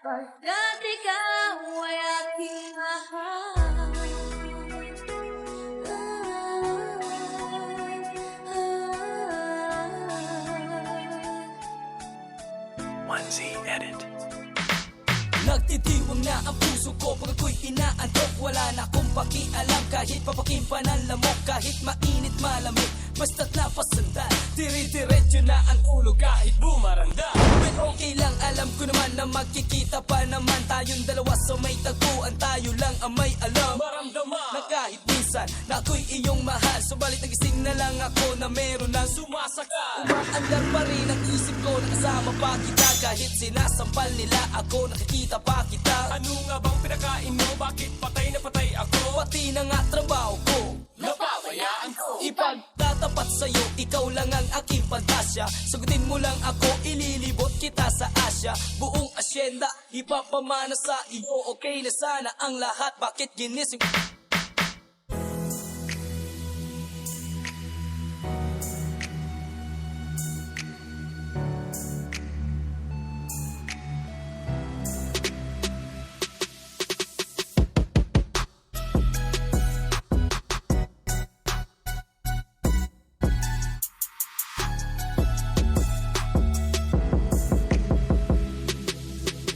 Pagkat ikaw ay aking mahal. Onesie Edit. Nagtitiwang na ang puso ko pag ako'y inaantok. Wala na akong pakialam kahit papakin pa ng lamok. Kahit mainit malamig, basta't napasandal. Dire-diretso na ang ulo kahit bumaranda. Well okay lang, alam ko naman na magkikita pa naman tayong dalawa sa may tagpuan. Tayo lang ang may alam. Maramdaman na kahit minsan na ako'y iyong mahal. Subalit nagising na lang ako na meron ng sumasakal. Umaandar pa rin ang isip ko, nakasama pa kita. Kahit sinasampal nila ako, nakikita pa kita. Ano nga bang pinakain mo? Bakit patay na patay ako? Pati na nga trabaho ko, napabayaan ko. Ipagtatapat sa'yo, ikaw lang ang aking pantasya. Sagutin mo lang ako, ililibot kita sa Asya. Buong asyenda, ipapamana sa iyo. Okay na sana ang lahat, bakit ginising?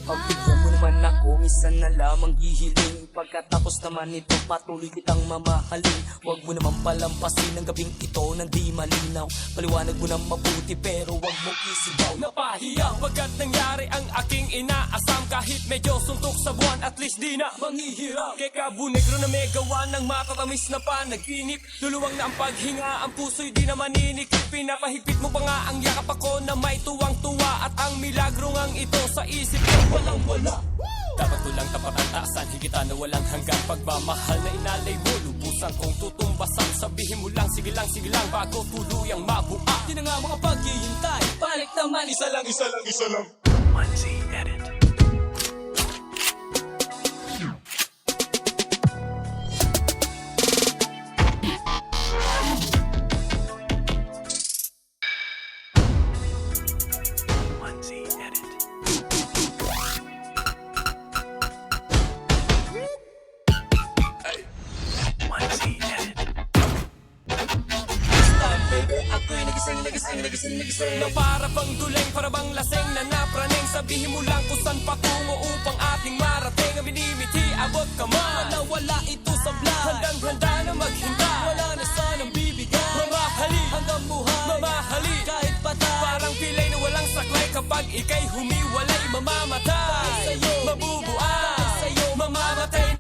Pagbigyan mo naman ako, isa na lamang hihiling. Pagkatapos naman ito, patuloy kitang mamahalin. Huwag mo naman palampasin ang gabing ito nang di malinaw. Paliwanag mo na mabuti pero huwag mong isigaw. Napahiya pagkat nangyari ang aking inaasam. Kahit medyo suntok sa buwan, at least di na manghihirap. Kay Cabo Negro na may gawa ng matatamis na panaginip. Luluwang na ang paghinga, ang puso'y di na maninikip. Pinapahigpit mo pa nga ang yakap ako na may tuwang-tuwa. At ang milagro ngang ito sa isip ko walang wala. Dapat ko lang tapat ang taasan, higita na walang hanggang pagmamahal na inalay mo. Lubusan kong tutumbasan, sabihin mo lang, sige lang, bago tuluyang mabuha. Di na nga mga paghihintay, balik naman, isa lang. Onesie Edit. Onesie Edit. Onesie Edit. Baby, ako'y nagising na para bang duling, para bang laseng na napraning. Sabihin mo lang kung saan patungo upang ating marating. Ang minimiti, abot kamay, wala ito sa blind. Handang-handa na maghintay, wala na sanang bibigay. Mamahali, hanggang buhay, mamahali kahit patay. Parang pilay na walang saklay, kapag ika'y humiwalay, mamamatay sa'yo, mabubuhay sa'yo, mamamatay.